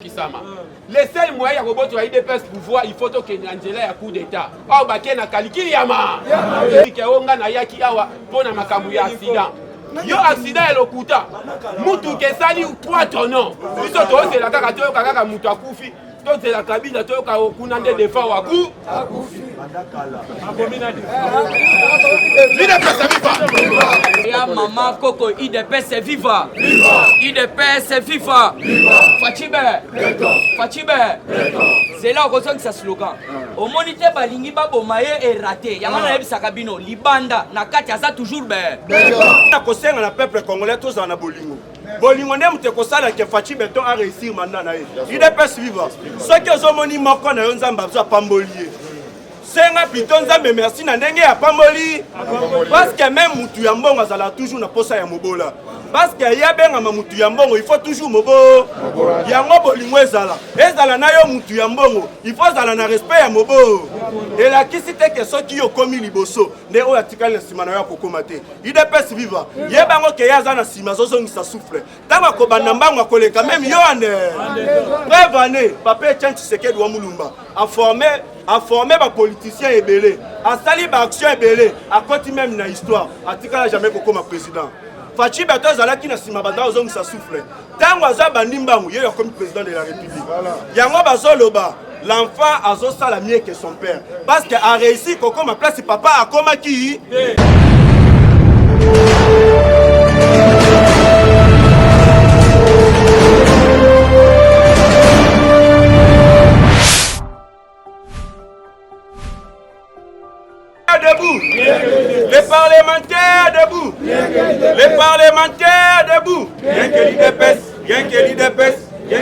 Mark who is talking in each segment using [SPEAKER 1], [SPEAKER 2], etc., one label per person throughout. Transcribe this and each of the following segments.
[SPEAKER 1] Le seul moyen de roboter IDPS pouvoir, il faut que Angela ya coup d'état. Oh baké na kalikili yama. Ke onga na yaki awa pona makambu ya accident. Yo accident elokuta. Mutu ke sali 3 tonneaux. Biso to c'est la kaka to kaka mutu akufi. To c'est la kabine to ka kuna nde defa waku. Akufi.
[SPEAKER 2] Ya maman Coco, IDPS viva. IDPS viva. Fatibe. C'est là qu'on que ça slogan. Au moniteur balingi babomaye est raté. Yamana ebisa kabino libanda na kati aza toujours be.
[SPEAKER 3] Na kosenga na peuple congolais tous en bolingo. Bolingo ne mute kosala ke Fatibe to a réussir mandat na ye. IDPS viva. Ceux qui ont moni moko na yo nzamba za pambolier. Senga plutôt nzambe merci na ndenge ya pamboli. Parce que même mutu ya mbongo azala toujours na posa ya mobola. Parce que ya benga mutu ya mbongo il faut toujours mobo. Yango bolingo ezala. Ezala na yo mutu ya mbongo, il faut zala na respect ya mobo. Et la kisite que soki yo komi liboso, ne o atikali na sima na yo kokoma te. IDPS viva. Ye bango ke yaza na sima zozongisa souffle. Tanga ko banda mbango koleka même yo ande. Prévane, papa Etienne Tshisekedi wa Mulumba a formé ba politiciens ebele, a sali ba action ebele, a koti même na histoire, a tikala jamais kokoma président. Fatibe to zalaki na sima banda ozongisa souffle. Tango aza bandimbangu ye comme président de la République. Yango bazoloba l'enfant azosala mieux que son père parce que a réussi kokoma place papa akoma ki debout. Les parlementaires debout. Les parlementaires debout. Rien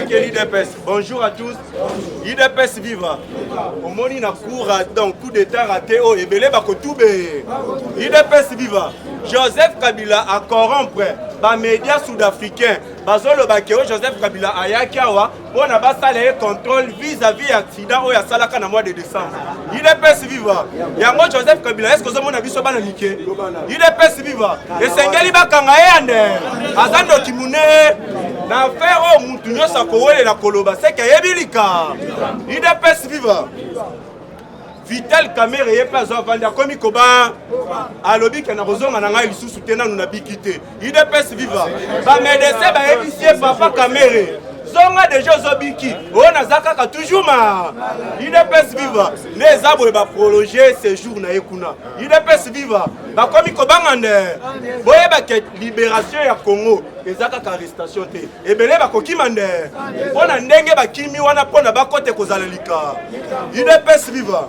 [SPEAKER 3] que l'IDPS. Bonjour à tous. IDPS viva. Au moni na cour donc coup d'état raté au ebele ba kotoube. IDPS viva. Joseph Kabila a corrompre ba médias sud-africains. Bazolo bakeo Joseph Kabila ayakawa pour na basala contrôle vis-à-vis accident au ya salaka na mois de décembre. IDPS viva. Yango Joseph Kabila est-ce que vous avez biso bana nike? IDPS viva. Et sengeli bakanga yande. Azando kimune na faire au mutu nyosa kowele la koloba c'est que yebilika. IDPS viva. Vital Kamere ye pas vendre comme koba alobi kana bozonga na ngai lisusu tena nuna bikite. IDPS viva. Ba médecin ba ebisie papa Kamere. Zonga déjà zobiki. On a zakaka toujours ma. IDPS viva. Les arbres ba prolonger séjour na ekuna. IDPS viva. Ba komi kobangande. Boye ba ke libération ya Congo. Ezaka ka arrestation te. Ebele ba kokimande. Pona ndenge ba kimi wana pona ba kote kozalalika. IDPS viva.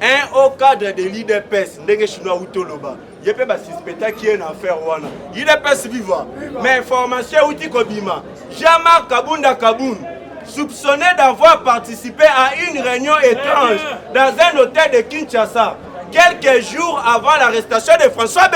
[SPEAKER 3] Un haut cadre de l'IDPS, ndenge chinois utoloba. Yepe ba suspecta qui est en affaire wana. IDPS viva. Mais information outi kobima. Jean-Marc Kaboun, soupçonné d'avoir participé à une réunion étrange dans un hôtel de Kinshasa quelques jours avant l'arrestation de François B.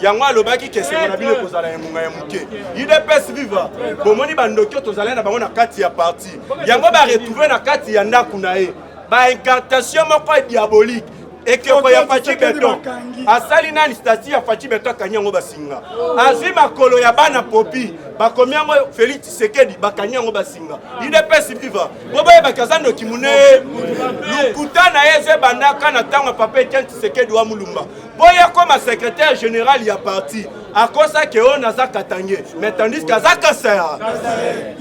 [SPEAKER 3] Yango alobaki ke c'est monabile kozala emunga ya muke. IDPS viva. Bomoni bandokyo tozala na bango na kati ya parti. Yango ba retrouver na kati ya ndaku na ye. Ba incantation moko diabolique et que ko ya Fachi Beton asali na statut ya Fachi Beton kanyango basinga azwi makolo ya bana popi bakomiango Félix Tshisekedi bakanyango basinga IDPS viva boboye bakazando kimune lukutana yeze bandaka na tango papa Etienne Tshisekedi wa Mulumba boye comme secrétaire général ya parti akosa ke on aza katange mais tandis qu'azaka sert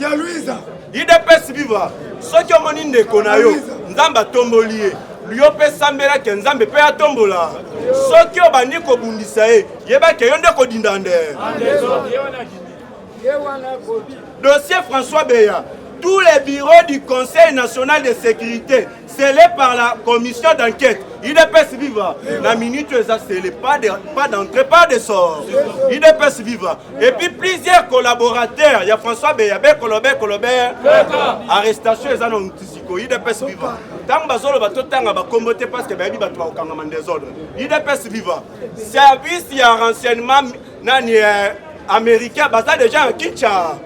[SPEAKER 4] ya Louisa
[SPEAKER 3] IDPS viva soki omoni ndeko na yo nzamba tombolier Lyo pe sambela ke nzambe pe atombola. Soki obandi kobundisa ye, yeba ke yonde kodindande. Dossier François Beya. Tous les bureaux du Conseil national de sécurité scellés par la commission d'enquête. IDPS viva. La minute scellé pas d'entrée, pas de sort. IDPS viva. Et puis plusieurs collaborateurs. Il y a François Beya, Colobert. Arrestation et anon tisiko. IDPS viva. Tant bazolo bato tanga ba comboter parce que babi bato ba okanga man désordre. IDPS viva. Service ya renseignement nani américain baza déjà en Kinshasa.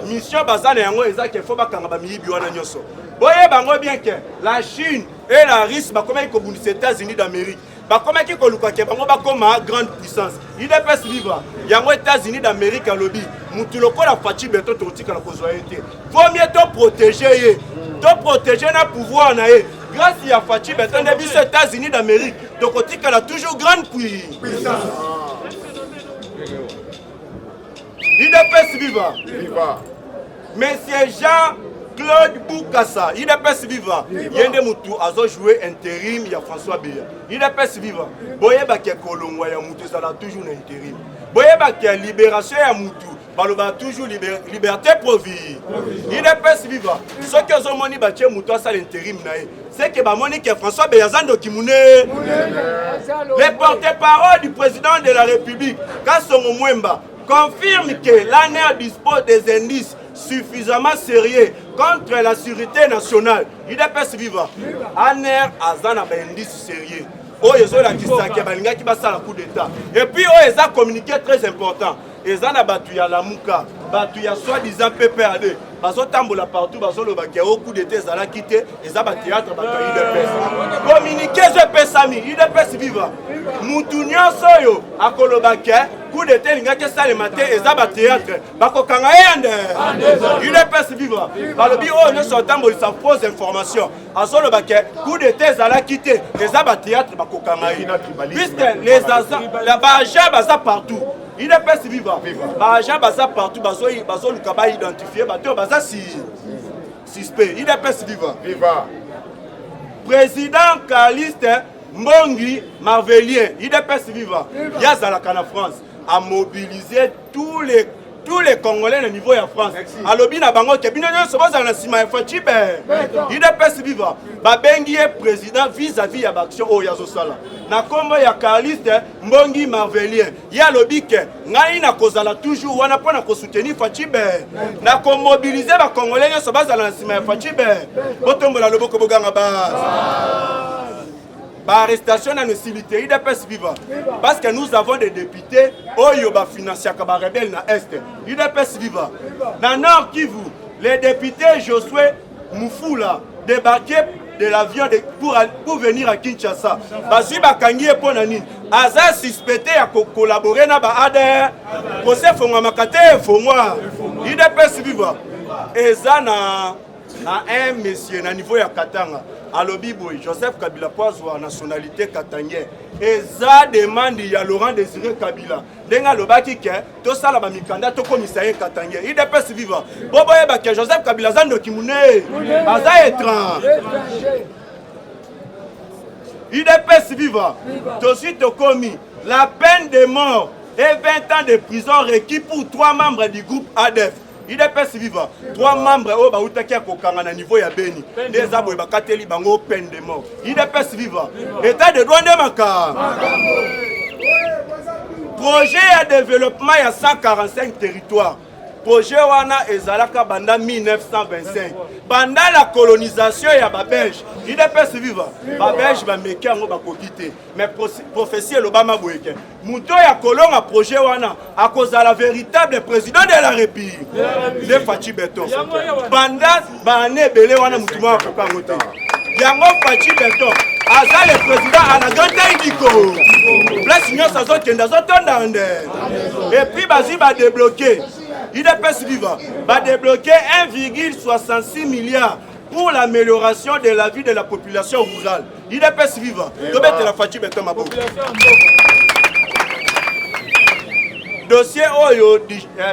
[SPEAKER 3] Mission bazana yango ezaki faut bakanga ba miyibi wana nyoso. Boye bango bien que la Chine et la Russie ba comme ko bundisa États-Unis d'Amérique. Ba comme ko luka ke bango ba comme grande puissance. IDPS viva. Yango États-Unis d'Amérique lobby. mutu lokola Fachi Beton totika la kozwaete vaut mieux to protéger na pouvoir na ye grâce à Fachi Beton depuis les États-Unis d'Amérique tokotika la toujours grande puissance. IDPS viva. Monsieur Jean-Claude Boukassa, IDPS viva. Yende mutu azo jouer intérim ya François Beya. IDPS viva. Boyeba ke kolongwa ya mutu ça toujours na intérim. Boyeba ke libération ya mutu baloba toujours liberté provi. IDPS viva. Ce que zo moni ba tie mutu ça l'intérim na ye. C'est que ba moni ke François Beya zando kimune. Le porte-parole du président de la République, Kassongo Mwemba, confirme que l'ANER dispose des indices suffisamment sérieux contre la sécurité nationale. IDPS viva. ANER a des indices sérieux. Oh, ils ont la qui va le coup d'État. Et puis, oh, ils ont communiqué très important. Ils ont battu à la Mouka, battu à soi-disant PPAD. Ils ont tamboula partout, ils ont le au coup d'État, ils ont quitté, ils ont battu à IDPS. Communiqué, je peux sami, IDPS viva. Moutounian Soyo, à Kolobake, coup d'État, il y a que ça le matin, ils ont battu théâtre. Bako Kangaende, IDPS viva. Balobi, oh, nous sommes tamboula, ça fausse information. À Solobake, coup d'État, ils ont quitté, ils ont battu théâtre, Bako Kangaende. Puisque les agents, la Baja, baza partout. IDPS viva. Baja, baza partout, bazo lukaba identifié, bato, baza suspect. IDPS viva. Président Caliste Mbongi Marvelien, IDPS viva. Yazalaka na France a mobilisé tous les Congolais au niveau de la France. Alobi na bango ke bino nyonso bazala na sima ya Fachi Beton. IDPS viva. Babengi président vis-à-vis ya action o yazo sala. Na kombo ya Caliste Mbongi Marvelien. Ya alobi ke ngai na kozala toujours wana pona ko soutenir Fachi Beton. Na ko mobiliser ba Congolais nyonso bazala na sima ya Fachi Beton. Botombola loboko boganga ba. Arrestation dans nos civilités, IDPS viva. Parce que nous avons des députés, Oyoba financier Kaba rebelle na Est. IDPS viva. Dans Nord Kivu, les députés Josué Moufoula débarquaient de l'avion pour venir à Kinshasa. Bazi bakangi e ponani. Aza suspecté à collaborer na ba ADR. Procès fongwa makate fongwa. IDPS viva. Eza na un monsieur na niveau ya Katanga. Alobi boy Joseph Kabila poazwa nationalité katangien. Eza demande ya Laurent Désiré Kabila. Denga lobaki ke to sala ba mikanda to komisa ye katangien. IDPS viva. Bobo yeba ke Joseph Kabila zando kimune. Aza étrange. IDPS viva. Tosi to komi la peine de mort et 20 ans de prison requis pour 3 membres du groupe ADF. IDPS viva. 3 membres au bautaki kokanga na niveau ya Beni. Les abo bakateli bango peine de mort. IDPS viva. État de droit de maka. Projet de développement ya 145 territoires. Projet wana ezalaka banda 1925. Banda la colonisation ya ba Belge. IDPS viva. Ba Belge ba meki ngo bakokite. Mais prophétie l'Obama boyeke. Muto ya kolonga projet wana akoza la véritable président de la République. De Fachi Beton. Banda ba ne belé wana mutuma ko kangote. Yango Fachi Beton. Aza le président à la grande Indiko. Place nyonso azokenda zotonda ande. Et puis bazi ba débloquer. IDPS viva va débloquer 1,66 milliard pour l'amélioration de la vie de la population rurale. IDPS viva. La Fachi Beton mabo. Dossier Oyo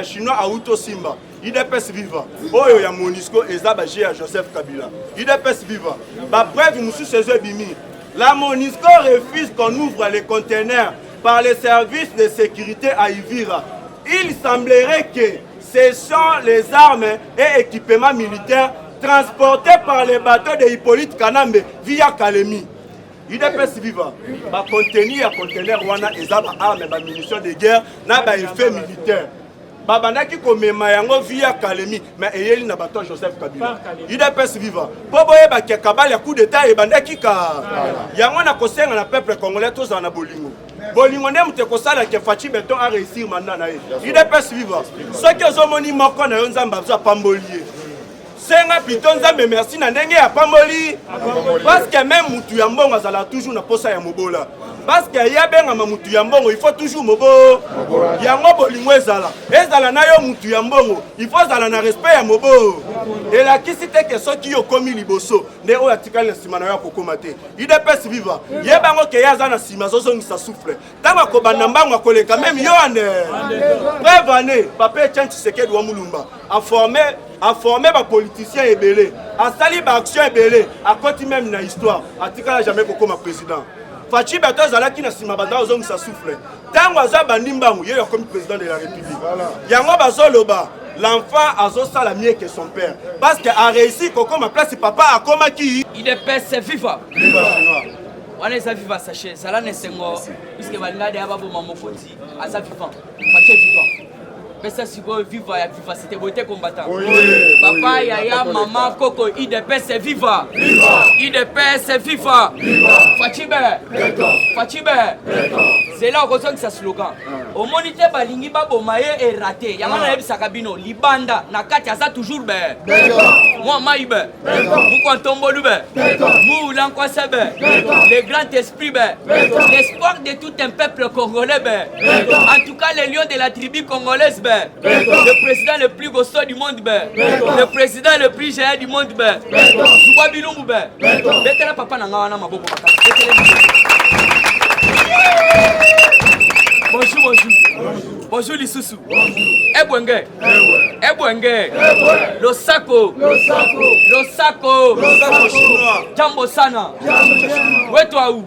[SPEAKER 3] chinois Auto Simba. IDPS viva. Oyo ya Monisco ezabagé à Joseph Kabila. IDPS viva. Ba preuve musu sezo bimi. La Monisco refuse qu'on ouvre les conteneurs par les services de sécurité à Ivira. Il semblerait que ce sont les armes et équipements militaires transportés par les bateaux de Hippolyte Kanambe via Kalemi. IDPS viva. Va contenir un conteneur wana ezaba armes et munitions de guerre na ba effet militaire. Babandaki komema yango via Kalemi mais eyeli na bateau Joseph Kabila. IDPS viva. Pobo yeba ke kabala ya coup d'état e bandaki ka. Yango na kosenga na peuple congolais tous na bolingo. Bolingo ne mute kosala ke Fachi Beton a réussir mandat na ye. IDPS viva. Ce que zomoni moko na nzamba za pambolier. Senga piton nzambe merci na ndenge ya pamboli. Parce que même mutu ya mbongo azala toujours na posa ya mobola. parce que ya benga mutu ya mbongo il faut toujours mobo yango bolingo ezala na yo mutu ya mbongo il faut zala na respect ya mobo et la kisi te que soki yo komi liboso nde oyo atikali na sima na yo akokoma te UDPS viva ye bango ke yaza na sima zozongisa souffle ntango akobanda mbango akoleka meme yo ande preuve ane papa Etienne Tshisekedi wa Mulumba a formé ba politiciens ebele a sali ba action ebele a koti même na histoire atikala jamais kokoma président Fachi Beto zalaki na sima banda ozongisa souffle tango aza bandimbangu ye comme président de la République yango bazoloba l'enfant azosala mieux que son père parce que a réussi kokoma place papa akoma ki
[SPEAKER 2] UDPS viva wana eza viva sachet zala na sengo puisque balingade ya baboma mokoti aza vivant Fachi vivant pesa siko viva ya viva c'était beauté combattant papa yaya maman koko UDPS viva UDPS viva Fachibe c'est là qu'on sent que ça slogan au moniteur balingi baboma ye raté yango na yebisaka bino libanda na kati aza toujours moi maïbe mu kontombolu mu lankwasebe le grand esprit l'espoir de tout un peuple congolais en tout cas les lions de la tribu congolaise le président le plus costaud du monde le président le plus géant du monde Souba Bilumbu betela papa na ngawana maboko makasi bonjour Lisusu Ebwenge Losako Jambo sana wetu au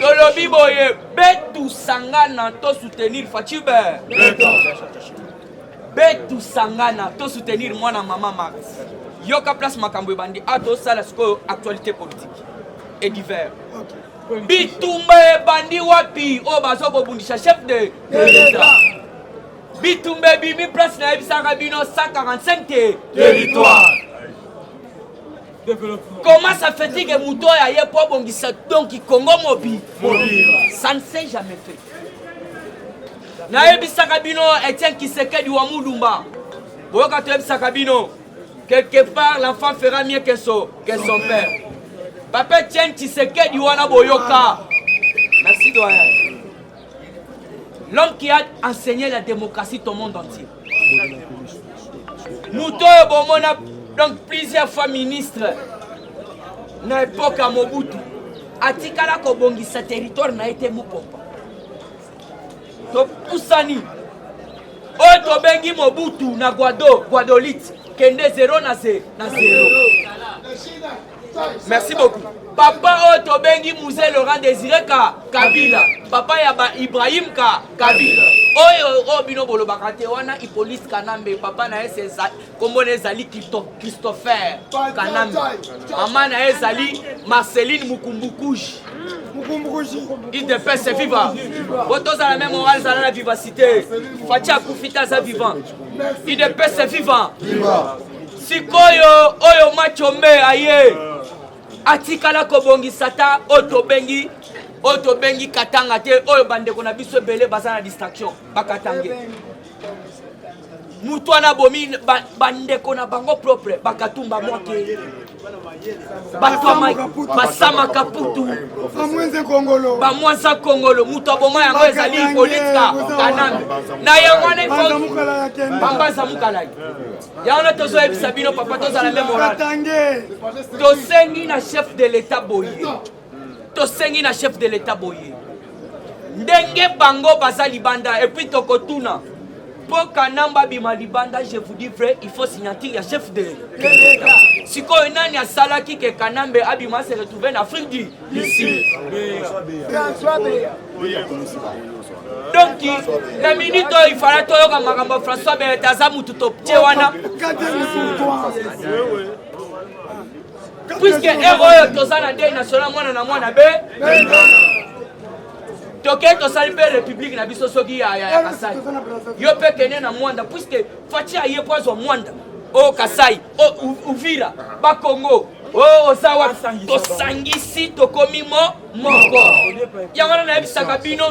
[SPEAKER 2] tolobi boye betu sangana to soutenir Fachibe betu sangana to soutenir mwana mama Max yoka place makambo ebandi ato sala siko actualité politique et divers bitumba ebandi wapi o bazo bobundisha chef de l'État bitumba bimi place na ebisaka bino 145 territoire comment ça fait que muto ya ye po bongisa donc Congo mobile ça ne s'est jamais fait na ebisaka bino Etienne Tshisekedi wa Mulumba boyoka to ebisaka bino quelque part l'enfant fera mieux que son père papa Etienne Tshisekedi wana boyoka merci doyen l'homme qui a enseigné la démocratie au monde entier muto bomona donc plusieurs fois ministre na époque à Mobutu atikala ko bongisa territoire na été mupompa to pusani o to bengi Mobutu na Guadolite kende 0 na 0 merci beaucoup papa o to bengi Musée Laurent Désiré Kabila papa ya ba Ibrahim Kabila oyo bino bolobaka te wana Hippolyte Kanambe papa na esa kombo ezali Christopher Kanambe mama na ezali Marceline Mukumbukuji UDPS viva boto za la même morale za la vivacité Fachi akufita za vivant UDPS vivant sikoyo oyo machombe aye atikala kobongisa ta oto bengi katanga te oyo bandeko na biso ebele baza na distraction bakatange mutu wana bomi bandeko na bango propre bakatumba mwake basama kaputu bamwanza kongolo mutu aboma yango ezali politika Kanambe na yango wana bambaza mukalai yango na tozoyebisa bino papa tozala meme morale tosengi na chef de l'état boye ndenge bango baza libanda et puis tokotuna pour Kanamba bima libanda je vous dis vrai il faut signature ya chef de l'État sikoyo nani asalaki ke Kanambe abima se retrouver en Afrique du Sud donc la minute il fallait toyoka makambo François Beretaza mutu toptie wana puisque héros toza na deuil national mwana be toke tosali mpe république na biso soki ya Kasai yo mpe kene na Mwanda puisque Fachi aye poazwa Mwanda o Kasai o Uvira bakongo o ozawa tosangisi tokomi moko yango na yebisaka bino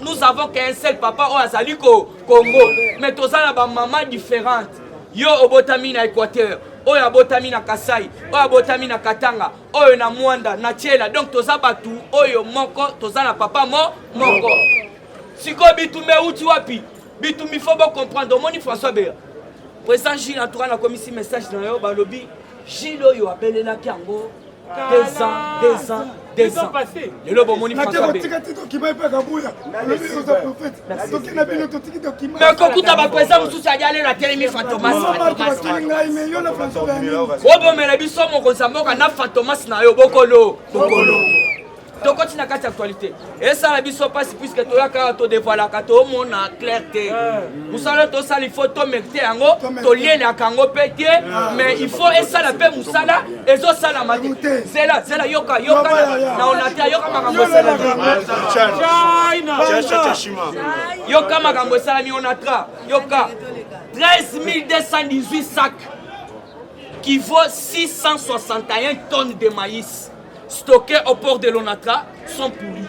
[SPEAKER 2] nous avons qu'un seul papa o azali Congo mais toza na bamama différente yo obotami na Équateur oyo abotami na Kasai, oyo abotami na Katanga, oyo na Mwanda, na Tchela. Donc toza batu oyo moko, toza na papa moko. Siko bitumbe uti wapi? Bitumbi faut bien comprendre. Moni François Béa. Président Gilles Antoine a commis ce message dans le balobi. Gilles oyo appelé na Kiango. 2 ans passés. Le lobo Moni François Béa. Mais quand tu as président Moussou Sadiale la télé Fantomas. Obo mais la biso mon konsamboka na Fantomas na yo bokolo. Donc continue à cette actualité. Et ça la biso passe puisque tu as quand tu dévoiles la carte au monde en clarté. Nous savons tout ça il faut to mettre en haut, to lier la kango pété, mais il faut et ça la paix musala et ça ça la mati. C'est là yoka na on a yoka makambo sala. Yoka makambo sala mi on a tra. Yoka 13 218 sacs qui vaut 661 tonnes de maïs. Stockés au port de l'Onatra sont pourris.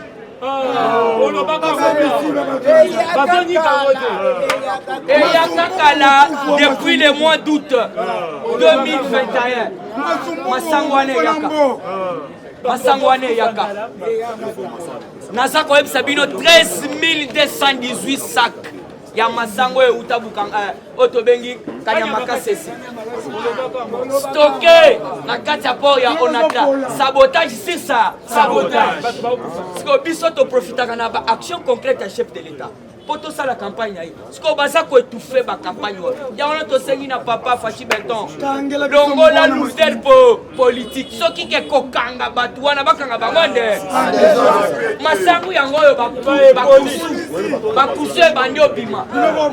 [SPEAKER 2] Et Yakakala depuis le mois d'août 2021. Masangwane Yaka. Nazako Sabino 13 218 sacs. Ya masango e utabukanga otobengi kanyamaka sesi stocké na kati ya port ya Onatra. Sabotage c'est ça, sabotage. Parce que biso to profitaka na ba action concrète à chef de l'État pour tout ça la campagne ayi. Parce que baza ko étouffer ba campagne ya on to sengi na papa Fachi Benton longo la leader politique soki ke kokanga batu wana bakanga bangonde masangu yango yo ba kusu bandi obima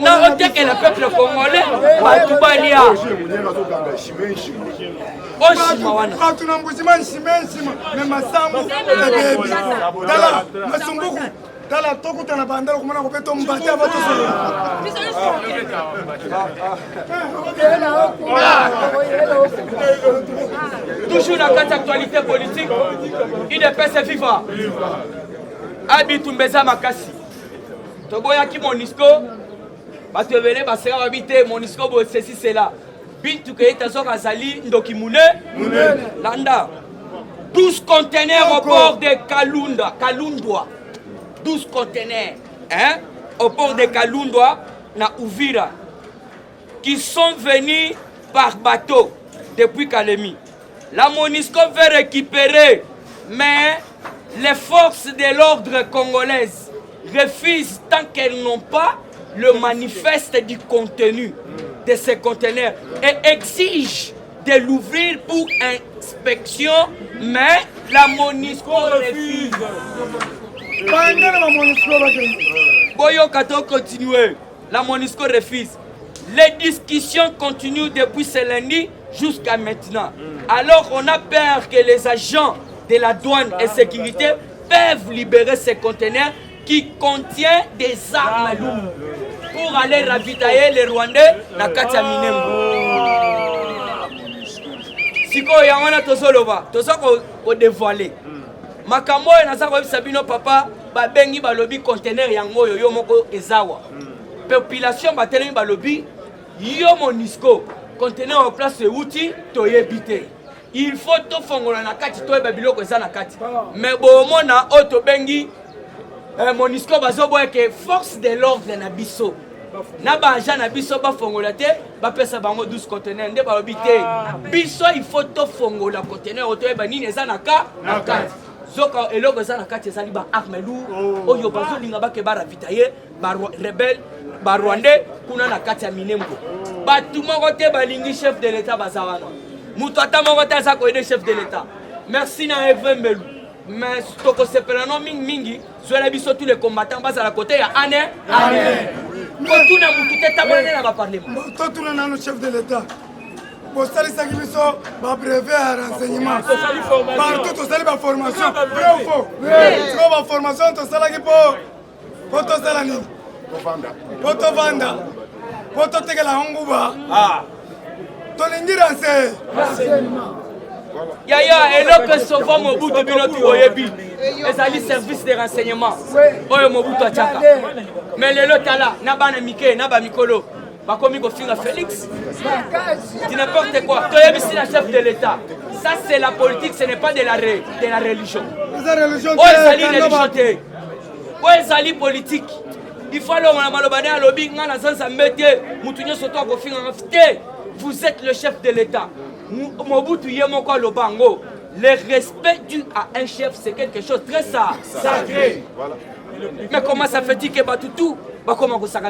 [SPEAKER 2] na oteke le peuple congolais batu balia oshima wana
[SPEAKER 4] atuna mbuzima nshima me masangu dala masumbuku dala tokuta na bandala kumana kopeto mbate abato
[SPEAKER 2] toujours dans cette actualité politique il est PSF viva habitu mbeza makasi toboya ki Monisco bato ebele basera babite Monisco bo ceci cela bintu ke etazoka azali ndoki mune landa 12 conteneurs au port de Kalundwa 12 conteneurs au port de Kalundwa na Uvira qui sont venus par bateau depuis Kalemi. La Monisco veut récupérer, mais les forces de l'ordre congolaises refusent tant qu'elles n'ont pas le manifeste du contenu de ces conteneurs et exigent de l'ouvrir pour inspection, mais la Monisco refuse. Boyo Kato continue. La Monisco refuse. Les discussions continuent depuis ce lundi jusqu'à maintenant. Alors on a peur que les agents de la douane et sécurité peuvent libérer ces conteneurs qui contiennent des armes lourdes pour aller ravitailler les Rwandais na kati ya Minembo. Siko yangana tozoloba, tozako ko dévoiler. Makambo naza ko Sabino papa ba bengi balobi conteneur yango yo moko ezawa. Population batelemi balobi yo Monisco conteneur en place outil toyebite. Il faut to fongola na kati to biloko eza na kati. Mais bomona auto bengi Monisco bazoboya ke force de l'ordre na biso. Na banja na biso ba fongola te ba pesa bango 12 conteneurs nde balobi te. Biso il faut to fongola conteneur auto eba nini eza na kati. Zoka eloko eza na kati ezali ba arme lourd oyo bazolinga ba ke ba ravitailler ba rebelle ba Rwandais kuna na kati ya Minembo. Batu moko te balingi chef de l'État bazawana. Mutu ata moko te aza ko aider chef de l'État. Merci na Evembelu. Mais toko sepela no mingi zoela biso tous les combattants basa la côté ya ane. Kotu na mutu te tabone na ba parlement.
[SPEAKER 4] Totu na no chef de l'État. Bosali saki biso ba brevet à renseignement. Partout to sali ba formation. Vrai ou faux? Vrai. Ba formation to sala ki po to sala ni. Poto vanda. Poto tekela honguba. To lingira se.
[SPEAKER 2] Yaya eloko souvent Mobutu bino tu oyebi. Ezali service de renseignement. Oyo Mobutu ataka. Mais lelo tala na bana mike na ba mikolo. bakomi kofinga Félix. C'est n'importe quoi. Toi, ici, la chef de l'État. Ça, c'est la politique, ce n'est pas de la religion. Oh, ils allient religion. Oh, ils allient politique. Il faut aller au Malobane à lobby, vous êtes le chef de l'État. Le respect dû à un chef, c'est quelque chose de très sacré. Mais comment ça fait-il que Batutu comment vous savez?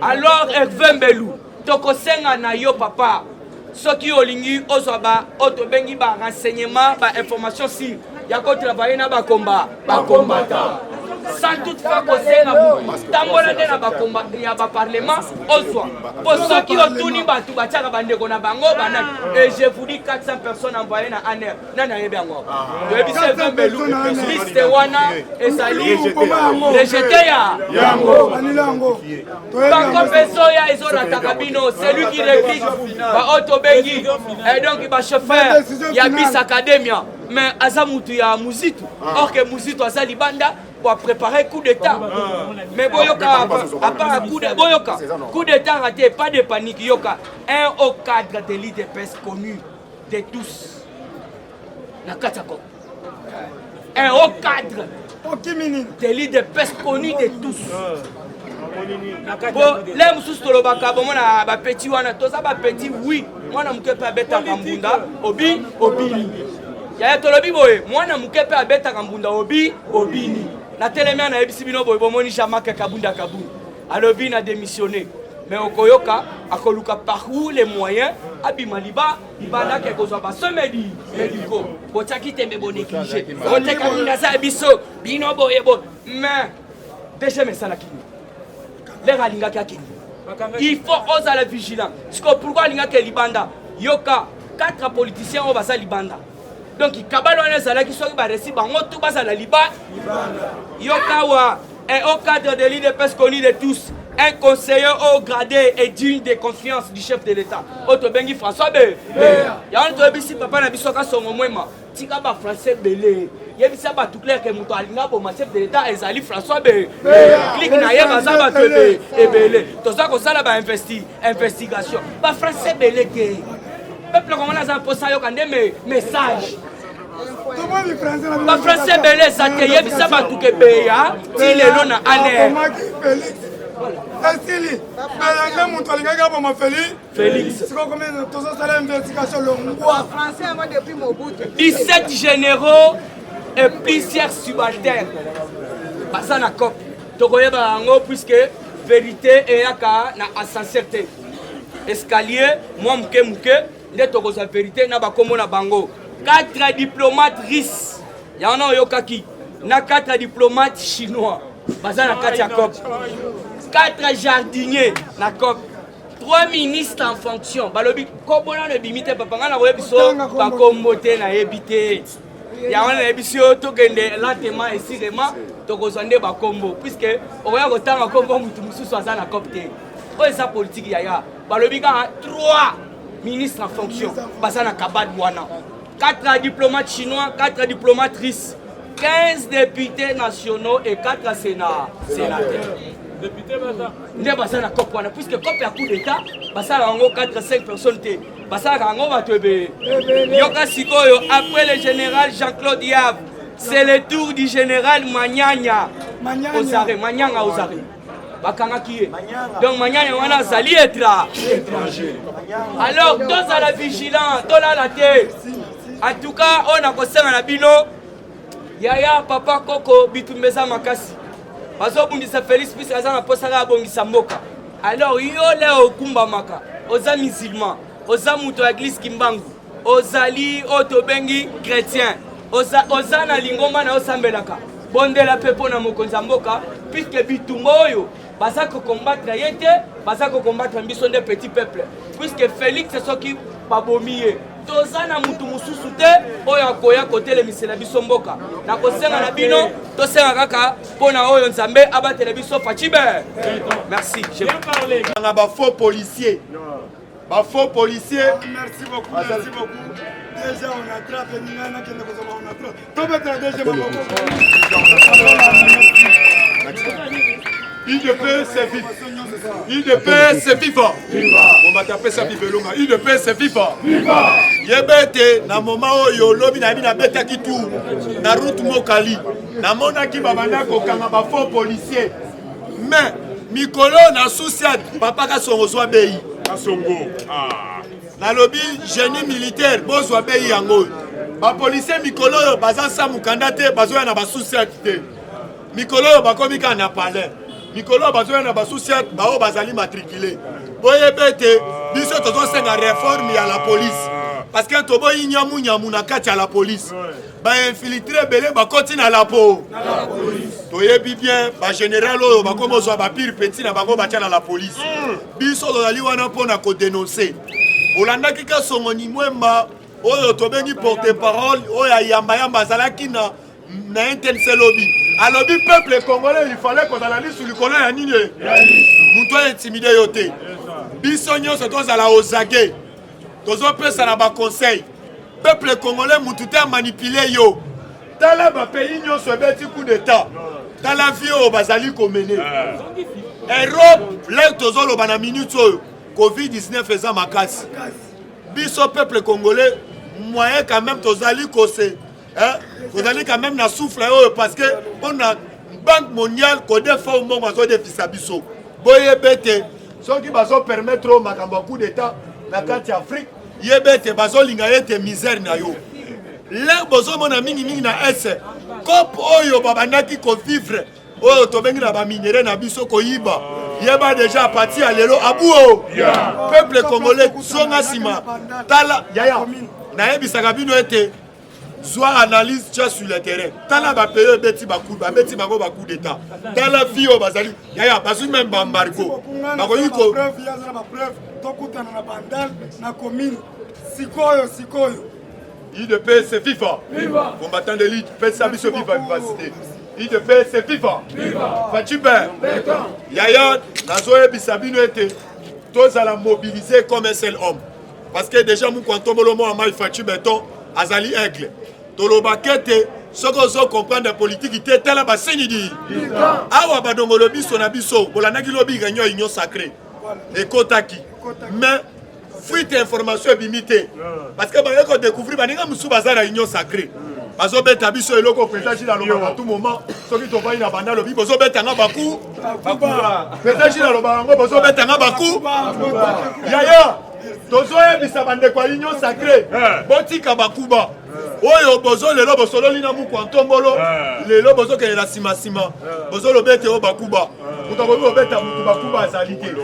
[SPEAKER 2] Alors, Hervé Mbelou, toko senga na yo papa. Ce qui olingi ozoba otobengi ba renseignement ba information si yako travailler na ba combattant. Sans toutefois causer tambola na ba combat ya ba parlement ozwa. Pour ceux qui ont tout ni ba tu ba tchaka bandeko na bango bana et je vous dis 400 personnes envoyées na aner na yebi yango. Yebi c'est Mbelou liste wana ezali rejeté ya yango. Banko peso ya ezora takabino, c'est lui qui réplique ba otobengi et donc il va chauffeur ya bis academia mais azamutu ya muzitu or que muzitu azali banda pour préparer coup d'état. Mais boyoka à part coup d'état raté, pas de panique yoka. Un haut cadre de l'IDPS connu de tous. La Katako. Un haut cadre de l'IDPS connu de tous. Bon, les moussous tolobaka bon na ba petit wana to ça ba petit oui. Moi na mukepe abeta kambunda obi obini. Ya tolobi boye, moi na mukepe abeta kambunda obini. Na télémé na ebisi bino boye bomoni Jean-Marc Kabunda Kabou. Alobi na démissionné. Mais okoyoka akoluka parcours les moyens abimaliba ibanda ke kozwa ba semedi médico. Botaki tembe bonégligé. Oteka minaza biso bino boye bo. Mais déjà mais ça la kini. Les ralinga kakini. Il faut oser la vigilance. Pourquoi linga ke libanda yoka 4 politiciens au basa libanda. Donc il kabalo na sala qui soit ba resi bango tout basa la liba. Yoka wa et au cadre de l'IDPS connu de tous, un conseiller haut gradé et digne de confiance du chef de l'État. Otobengi François Bé. Ya on to bisi papa na biso ka songo mwema. Tika ba français belé. Yebisa ba tout clair que muto alinga bo ma chef de l'État ezali François Bé. Clique na yeba za ba tebe ebele. To za ko sala ba investigation. Ba français belé ke. Peuple comment na za posa yo kande message. Ba français belé ça te yebisa ba tout ke be ya. Ti lelo na aner. Félix. 17 généraux et plusieurs subalternes. Ça na cop. Puisque vérité et na ascension. Escalier, moi mouke, les tokos la vérité na bakomo na bango. 4 diplomates russes. Yana yokaki. Na 4 diplomates chinois. Ça na katia cop. 4 jardiniers na COP, 3 ministres en fonction. Balobi kobona le bimite papa ngana webiso ba kombote na ebité. Ya wana ebiso to kende latement et sirement to kozande ba kombo puisque oya kotanga kombo mutu mususu aza na COP te. O esa politique ya balobi ka 3 ministres en fonction. Basa na kabad wana. 4 diplomates chinois, 4 diplomates russes, 15 députés nationaux et 4 sénateurs. Député ne basa na COP wana puisque COP ya coup d'état basa rango 4-5 personnes te basa rango batebe yoka sikoyo après le général Jean-Claude Yav c'est le tour du général Manyanya Ozare Manyanga Ozare bakanga kié donc Manyanya wana zali étranger alors tous à la vigilance tous la tête en tout cas on a conseillé na bino yaya papa koko bitumbeza makasi. Bazobundisa Félix puisque aza na posaka abongisa mboka. Alors yo le okumba maka, oza musulman, oza muto ya église kimbangu, ozali otobengi chrétien, oza na lingomba na osambelaka. Bondela pepo na mokonzi mboka puisque bitumba oyo baza ko combattre yete, baza ko combattre biso nde petit peuple. Puisque Félix c'est ce qui babomiye. Tozana mutu mususu te oyo akoya kotele misela biso mboka na kosenga na bino tosenga kaka pona oyo nzambe abatela biso fachibe. Merci. Je vais parler.
[SPEAKER 3] On a ba faux policier. Ba faux policier.
[SPEAKER 4] Merci beaucoup. Merci beaucoup. Déjà on attrape Nina qui ne peut pas on attrape. Déjà
[SPEAKER 3] IDPS c'est vif. IDPS c'est vivant. On va taper ça vivant. IDPS c'est vivant. Yebete na moment oyo lobi na bina beta kitu na route Mokali. Na mona ki babanda ko kanga ba faux policier. Mais mikolo na souciat papa ka songo bei. Kasongo. Na lobby génie militaire bozwa bei yango. Ba policier mikolo baza sa mukanda te bazoya na ba souciat te. Mikolo bakomika na palais. Mikolo bazoya na ba souciat bao bazali matriculé. Boyebete biso tozo senga réforme ya la police. Parce que tobo inyamu nyamu na kati ya la police. Ba infiltré belé ba koti na la po. Toyebi bien ba général oyo ba komo zo ba pire petit na bango ba tia na la police. Biso tozali wana pona ko dénoncer. Olanda kika songoni mwemba oyo tobengi porte-parole oyo yamba yamba zalaki na intense lobby. A lobby peuple congolais il fallait qu'on analyse sur le colon ya nini. Muto intimidé yote. Biso nyonso tozala ozage. Tozo pesa na ba conseil. Peuple congolais mututé a manipulé yo. Tala ba pays nyonso beti coup d'état. Tala vie o bazali ko mener. Europe le tozo lo bana minute oyo. Covid-19 faisant ma casse. Biso peuple congolais moyen quand même tozali kose. Tozali quand même na souffle parce que on a Banque mondiale ko defa au moment zo defisa biso. Boye bete ceux qui bazo permettre au makambo coup d'état na kati Afrique yebete bazo linga yete misère na yo. Là bozo mona mingi na S. Cop oyo babandaki ko vivre. Oyo tobengi na ba minéraux na biso ko yiba. Yeba déjà parti à lelo abuo. Peuple congolais songa sima. Tala yaya. Na yebisaka bino ete soit analyse tcha sur le terrain. Tala ba paye beti ba coup d'état. Tala fio bazali. Yaya basu même ba embargo. Ba ko yiko
[SPEAKER 4] preuve ya za ba preuve tokutana na bandal na commune. Sikoyo.
[SPEAKER 3] IDPS c'est FIFA. Combattant de l'île, PES biso viva vivacité. IDPS c'est FIFA. Fatibert. Yaya nazoye bisabino ete tozala mobiliser comme un seul homme. Parce que déjà mon quantum mo amai Fatibert azali aigle. Toloba kete soko zo comprendre politique ite tala ba senidi. Awa badongolo biso na biso bolanaki lobi ganyo union sacrée. Ekotaki. Mais fuite information bimité parce que ba ko découvrir baninga musu bazala union sacrée. Bazo beta biso eloko président la loba à tout moment soki to baina banda lobi bozo beta nga baku. Président la loba ngo bozo beta nga baku. Yaya tozoye bisa bande kwa union sacrée. Botika bakuba. Oyo bozo lelo bosolo lina mu kwa ntombolo lelo bozo ke la sima bozo lo bete o bakuba muto beta mutu bakuba azalite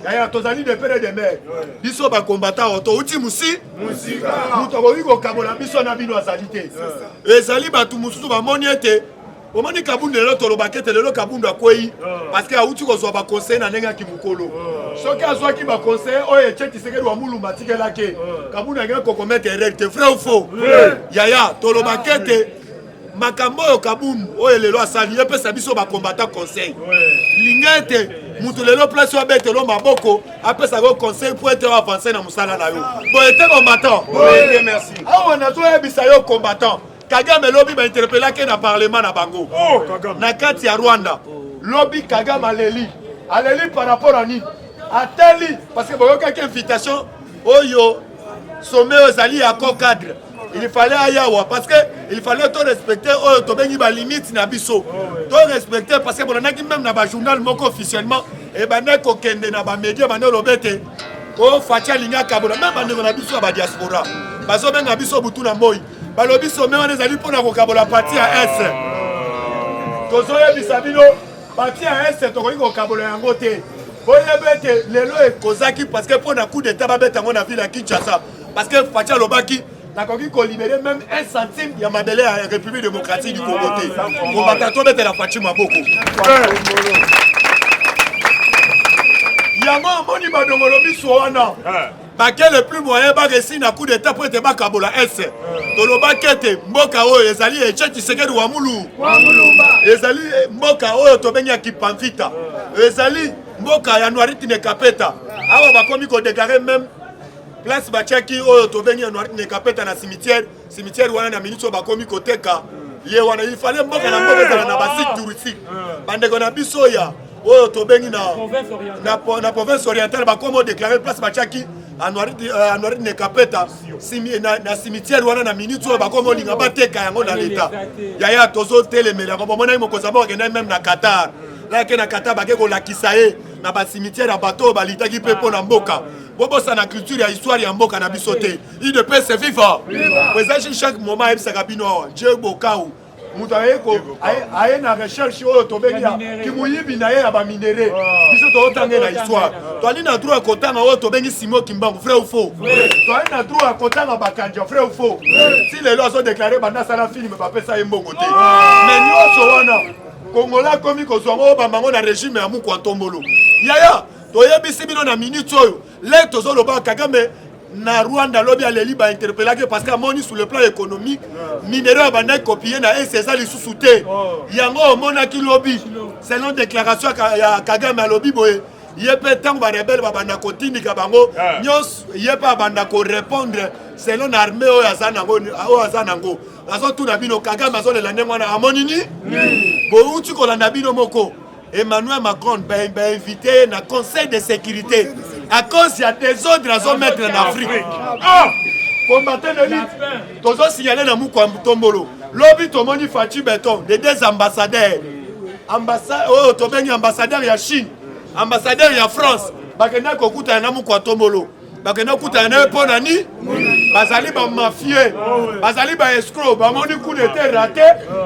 [SPEAKER 3] yaya tozali de pere de mer biso ba combattant oto uti musi muto ko kabola biso na bino azalite ezali batu mususu ba moniete omoni kabundu lelo tolo bakete lelo kabundu akwei parce que auti ko zo ba conseil na nenga ki mukolo soki azwa ki ba conseil oye cheki sekeri wa mulumba tikelake kabundu ngeka ko commettre erreur te vrai ou faux yaya tolo bakete makambo yo kabundu oye lelo asali epesa biso ba combattant conseil lingete mutu lelo place wa bete lo maboko apesa ko conseil pour être avancé na musala na yo bo ete combattant merci awa na zo ebisa yo combattant Kagame lobby ba interpellé ke na parlement na bango. Na kati ya Rwanda. Lobby Kagame aleli par rapport à ni. Ateli parce que boyoka ke invitation oyo sommet aux alliés à cadre. Il fallait ayawa parce que il fallait to respecter oyo to bengi ba limite na biso. To respecter parce que bonaki même na ba journal moko officiellement et ba ne ko kende na ba média ba no lobete. O fatia linga kabona même ba ndeko na biso ba diaspora. Bazo benga biso butu na moi. Balobi sommet on ezali pona ko kabola parti à S. Tozoya bisabino parti à S to ko kabola yango te. Boyebete lelo e kozaki parce que pona coup d'état ba beta ngona ville à Kinshasa parce que Fatia Lobaki na koki ko libérer même 1 centime ya madele à République démocratique du Congo te. Ko batato beta la Fatima Boko. Yango moni badongolo biso wana. Baquet le plus moyen ba réussir na coup d'état pour être bakabola S. Toloba kete mboka oyo ezali e chechi sekeri wa mulu. Ezali mboka oyo tobenya ki pamfita. Ezali mboka ya Noirite Kapeta. Awa bakomi ko déclarer même place ba cheki oyo tobenya Noirite Kapeta na cimetière wana na ministre bakomi ko teka. Ye wana il fallait mboka na mboka na ba site touristique. Bandeko na biso ya
[SPEAKER 5] oyo tobengi na province orientale bakomo déclarer place bachaki Anouari Nekapeta na cimetière wana na minute oyo bakomo linga bateka yango na l'état yaya tozo telemela ko bomona mo kozaba kenda même na Qatar là ke na Qatar bake ko lakisa ye na ba cimetière ya bato balitaki pe pona mboka bobosa na culture ya histoire ya mboka na bisote il de paix c'est vivant présage chaque moment et sakabino Dieu bokau mutu aye na recherche oyo tobengi kimuyibi na ye ya baminere biso tootange na histoire toali na droit ya kotanga oyo tobengi Simon Kimbangu vrai ou faux toali na droit ya kotanga bakanja vrai ou faux si lelo azodéclare bandasala filme bapesa ye mbongo te mais nyonso wana kongola komi kozwanga oyo bamango na régime ya Mukwa Ntombolo yaya toyebisi bino na minute oyo le tozoloba Kagame na Rwanda lobi aleli ba interpellé parce que amoni sur le plan économique minéraux bana copier na SSA li sous-souté yango mona ki lobby selon déclaration ya Kagame lobby boye yepe tango ba rebelle ba bana kotindika bango nyos yepa banda ko répondre selon armée o azanango azo tuna bino Kagame azo le landengwa na amoni ni bo uti ko landa bino moko Emmanuel Macron va inviter na conseil de sécurité à cause il y a des ordres à mettre en Afrique. Combattant de l'élite, tous ont signalé dans Mukwa Ntombolo. Lobby Tomoni Fachi Beton, les deux ambassadeurs. Oh, Tobengi ambassadeur ya Chine, ambassadeur ya France. Bakena kokuta na Mukwa Ntombolo. Bakena kokuta na ponani. Bazali ba mafieux, bazali ba escroc, ba moni coup d'état raté,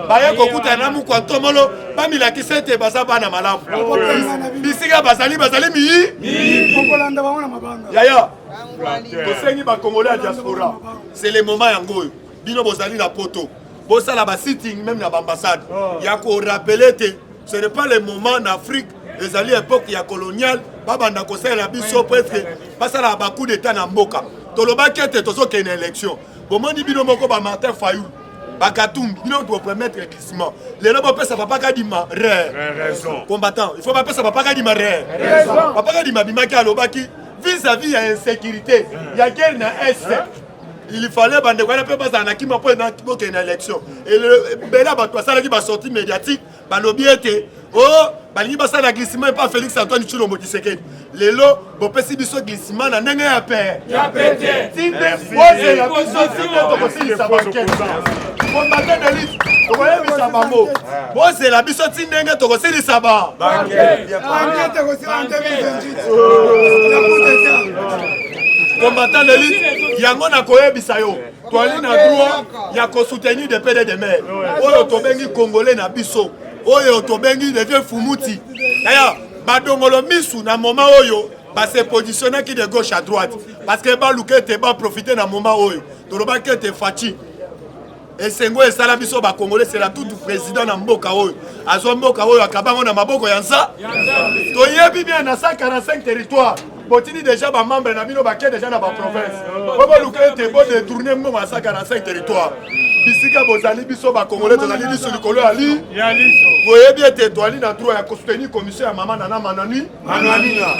[SPEAKER 5] ba ye kokuta na Mukwa Ntombolo, ba milakisa te bazaba na malamu. Bisika bazali mi kokolanda bango mabanga. Yaya. Tosengi ba Congolais à diaspora. C'est le moment yango. Bino bozali na poto. Bosala ba sitting même na ambassade. Ya ko rappeler te, ce n'est pas le moment en Afrique, les alliés époque ya coloniale, baba na conseil la biso presque basala ba coup d'état na mboka. Toloba kete tozo ke une élection. Bomoni bino moko ba Martin Fayou. Bakatumbi, bino doit permettre glissement. Les lobes peut ça papa kadima raison. Combattant, il faut pas ça papa kadima raison. Papa kadima bimaki alobaki vis-à-vis ya insécurité. Ya guerre na est. Il fallait bande quoi peut pas na kima pour une élection. Et le bela ba ça qui va sortir médiatique, ba lobiete. Oh, bali ba ça la glissement pas Félix Antoine Tshilombo Tshisekedi. Lelo bo pesi biso glissement na ndenge ya paix. Ya pété. Tinde pose la biso tinde to kosi sa banquet. Combattant de l'élite. Vous voyez bisa bango. Pose la biso tinde ndenge to kosi sa ba. Banquet. Banquet to kosi en 2028. Combattant de l'élite, yango na koyebisa yo. Toali na droit ya ko soutenir des pères de mères. Oyo tobengi Congolais na biso. Oyo tobengi de vieux fumuti. D'ailleurs, badongolo misu na moment oyo ba se positionner qui de gauche à droite parce que ba lukete ba profiter na moment oyo. Toloba kete fachi. Et sengo esala biso ba Congolais c'est la tout président na mboka oyo. Azo mboka oyo akabango na maboko ya nza. Toyebi bien na 145 territoires. Botini déjà ba membre na bino ba déjà na ba province. Bobo lukete bo détourner mo ma 145 territoires. Bisika bozali biso ba Congolais tozali biso likolo ali. Boye bien te toali na droit ya soutenir commission ya mama nana manani.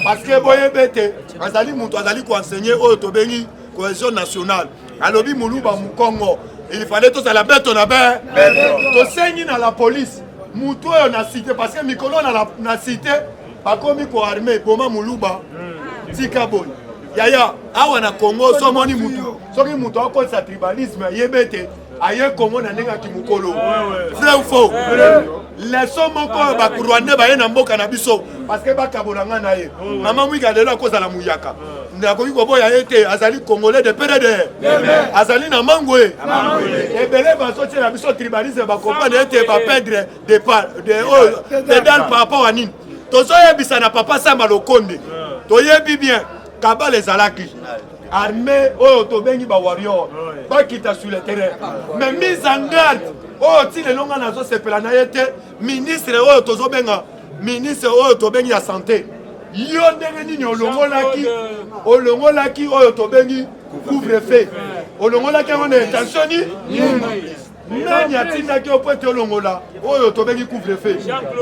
[SPEAKER 5] Parce que boye bete azali mutu azali ko enseigner o tobengi cohésion nationale. Alobi muluba mu Congo. Il fallait tous à la bête on a ben. To sengi na la police. Mutu on a cité parce que mikolo na cité ba komi ko armée boma muluba. Tika boy. Yaya awa na Congo so moni mutu. Soki mutu akosa tribalisme yebete aye Congo na nenga kimukolo. Vrai ou faux? Leso moko ba Rwanda ba ye na mboka na biso parce que ba kabolanga na ye. Mama mwika lelo akoza la muyaka. Ndakoki ko boya ete azali Congolais de PDD. Azali na mangwe. Ebele ba sortir na biso tribalisme ba comprendre ete ba perdre de dans par rapport à nini. Tozo yebisa na papa Samba Lokonde. Toyebi bien Kaba les alaki. Armée oyo tobengi ba warrior. Ba kita sur le terrain. Mais mise en garde. Oh ti le longa nazo sepela na yete ministre oyo tozo benga ministre oyo tobengi ya santé. Yo ndenge nini olongolaki oyo tobengi couvre-feu. Olongolaki on intention ni nani atindaki opote olongola oyo tobengi couvre-feu.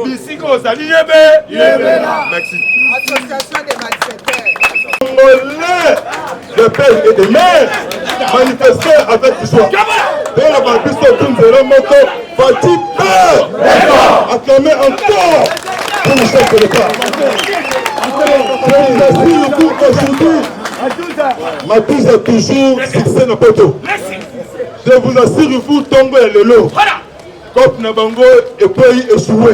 [SPEAKER 5] Bisiko ozali yebe. Merci.
[SPEAKER 6] Association des malfaiteurs.
[SPEAKER 7] De père et de mère, manifester avec joie. Dans la Balbiste, Tunzero Moko, Fatih, acclamez encore. pour le chef de l'État. Je vous assure qu'aujourd'hui, Matouze a toujours succès dans Poto. Je vous assure, vous Tongo et Lelo. Comme Nabango et pays échoué.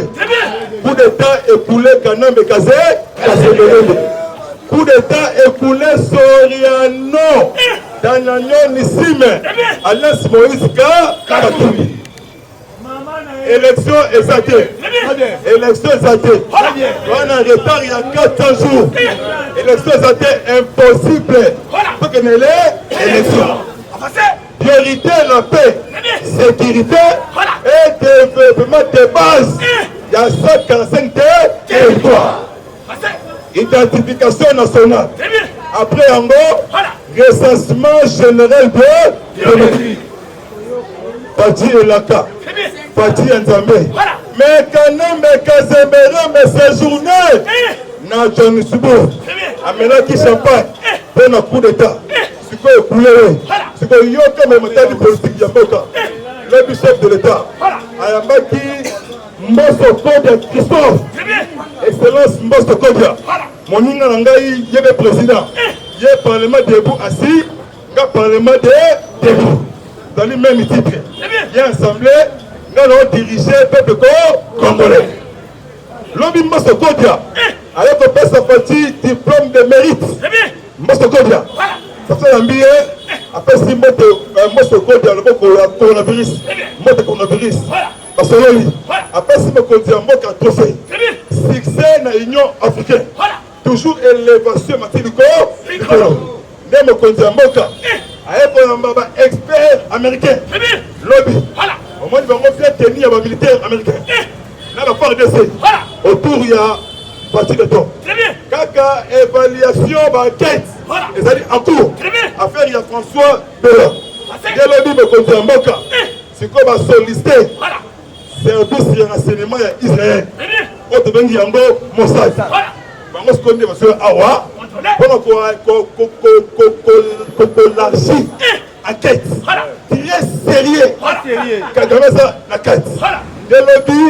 [SPEAKER 7] Coup d'État écoulé Kanambe Kazé, coup d'État écoulé Soriano, Danagnon Nissime, Alliance Moïse Kabatumi. Élection exatée. Élection exatée. On a un retard il y a 400 jours. Élection exatée impossible. Faut que nous ayons élection. Priorité, la paix, sécurité et développement de base. Il y a 145 territoires. Identification nationale. Après, en gros, recensement général de biométrie. Pati Elaka, Pati Nzambe. Mais quand même, Kazembere, mais séjourné, na John Subo, Amelaki Champagne, pour un coup d'État. C'est quoi le poulet? C'est quoi il y a comme un politique Yamboka, le chef de l'État. Ayambaki Mbosso Kodia Christophe, Excellence Mbosso Kodia. Mon Nangaï, il y a le président. Il y a le Parlement debout assis, il y a le Parlement debout. Dans le même titre. Il y a assemblée, nous allons diriger le peuple congolais. L'homme Mbosso Kodia, avec sa partie diplôme de mérite. Mbosso Kodia. Ça fait un billet, après 6 mois de Mbosso Kodia, le coronavirus. Mot de coronavirus. Parce que après 6 mois de Kodia, trophée. Succès dans l'Union africaine. Toujours élévation matière du corps. Même Kodia Mboka. Avec un expert américain. Lobby. Au moins, ils vont faire tenir un militaire américain. Là, la part d'essai. Autour, il y a parti de temps. Kaka, évaluation, enquête. Et ça dit en cours. Affaire, il y a François Bella. Il y a le lobby de Kodia Mboka. C'est comme à solliciter. Service de renseignement israélien. Autre bengi yango Mossad. Bango se connaît parce que Awa. Pendant qu'on l'argile enquête très sérieux Kagame ça la quête de lobby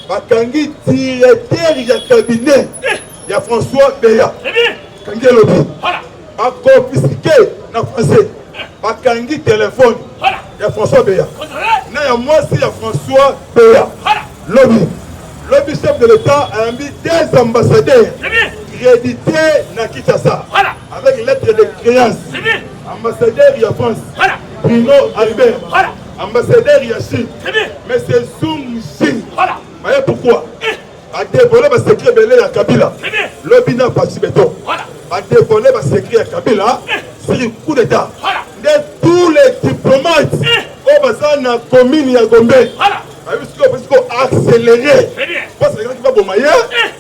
[SPEAKER 7] bakangi directeur il y a cabinet il y a François Beya kangi lobby a confisqué na français bakangi téléphone il y a François Beya na ya moi si il y a François Beya lobby chef de l'État a mis des ambassadeurs crédité na Kinshasa avec lettre de créance. Ambassadeur il y a France. Bruno Albert. Ambassadeur il y a Chine. Mais c'est Zoom Chine. Voyez pourquoi? A dévoilé le secret belé à Kabila. Le bina parti béton. A dévoilé le secret à Kabila. C'est le coup d'État. De tous les diplomates au bazar na commune à Gombe. Parce qu'on a accéléré. Parce que les gens qui vont au Maya,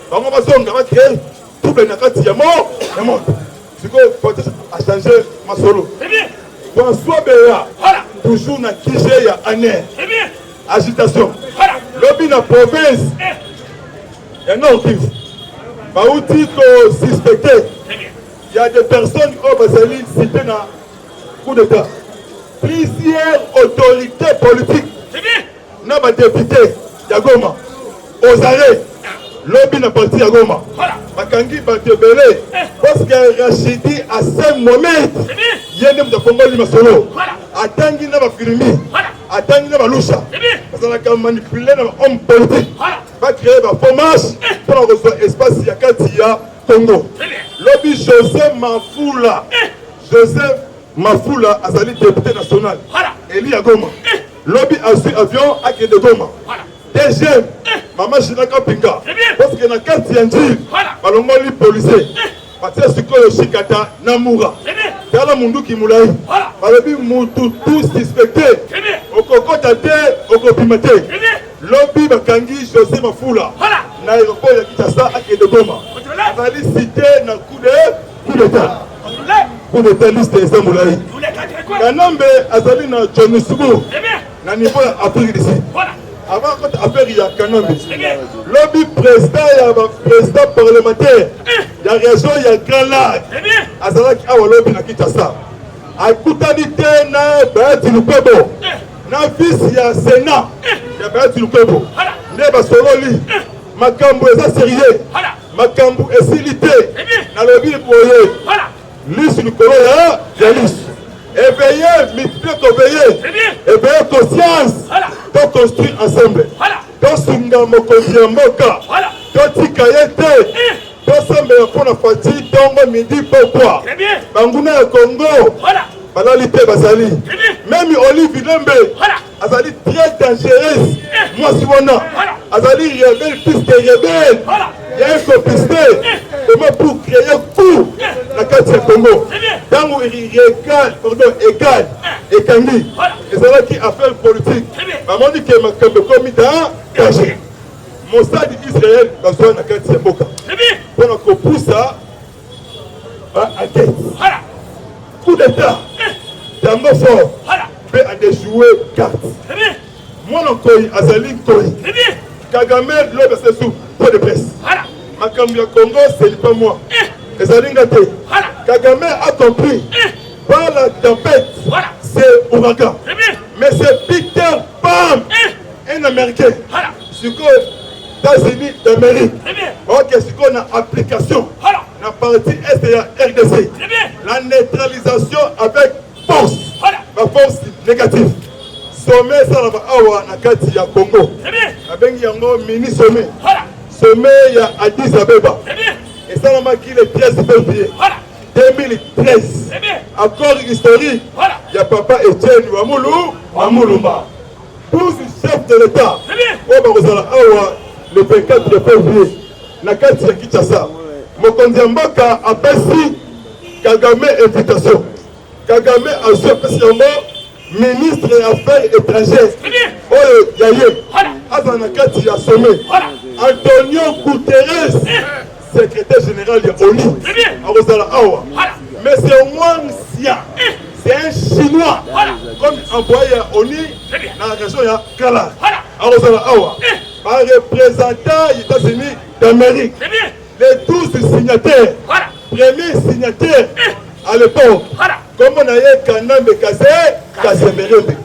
[SPEAKER 7] on va créer tout le monde. C'est que peut-être a changé ma solo. François Béa, toujours na Kigé ya année. Agitation. Lobby na province. Il y a un Kivu. Baouti ko suspecté. Il y a des personnes au Basali citées na coup d'État. Plusieurs autorités politiques. Na ba député ya Goma. Aux arrêts. Lobby na parti ya Goma. Bakangi batebele parce que Rachidi à ce moment yende de Congo limasolo atangi na ba filmi atangi na ba lusha parce que la manipuler na homme politique va créer ba fromage pour recevoir espace ya kati ya Congo. Lobby Joseph Mafoula azali député national Eli ya Goma. Lobby avion à de Goma. Deuxième, maman Chinaka Pinga. Parce que dans la carte Yandji, balongoli policier. Parce que c'est Chikata Namura. Dans la mundu qui moulay. Balobi mutu tout suspecté. Okoko tate, okopimate. Lobby Bakangi José Mafoula. Na aéroport ya Kinshasa à de Goma. Azali cité na coup d'État. Coup d'État liste des Moulay. Kanambe azali na John Subu. Na niveau Afrique d'ici. Avant quand affaire il y a Kanambe. Lobby président parlementaire. Il y a région, il y a Grand Lac. Azalaki awa lobby na Kinshasa. Akutanite na Bayati Lukebo. Na fils il y a Sénat. Il y a Bayati Lukebo. Ne ba sololi. makambo eza sérieux makambo esili te nalobi boye lisu likolo ya lisu éveiller multiplier koveiller éveiller conscience toconstruire ensemble tosunga mokonzi ya mboka totika ye te tosambela mpona fati ntongo midi pokwa banguna ya congo balali te bazali même Olive Lembe azali très dangereuse mwasi wana azali rebelle plus que rebelle ya une complicité comment pour créer coup na kati ya Congo ntango égal ekangi ezalaki affaire politique bamoni ke makambo ekomi dans danger Mossad Israël bazwa na kati ya mboka mpona kopusa enquête coup d'état tango fort mpe adéjoué carte mwana nkoi azali nkoi Kagame lobe sesu peu de presse makambo ya Congo c'est pas moi ezali nga te Kagame a compris par la tempête c'est ouragan mais c'est Peter Pan un américain sikoyo États-Unis d'Amérique ok sikoyo na application na partie est ya RDC la neutralisation avec force la force négative sommet salava awa na kati ya Congo abengi yango mini sommet sommet ya Addis Abeba et ça m'a dit le 13 février 2013 accord historique il y a papa Etienne Wamulumba 12 chefs de l'État au Barozala awa le 24 février na kati ya Kinshasa mokonzi ya mboka apesi Kagame invitation Kagame a apesi yango ministre des Affaires étrangères oyo yaye aza na kati ya sommet Antonio Guterres secrétaire général ya ONU akozala awa mais c'est Wang Xia c'est un chinois comme envoyé à ONU dans la région ya Kala akozala awa par représentant des États-Unis d'Amérique les 12 signataires premier signataire à l'époque comme on a eu Kanambe Kasemberembe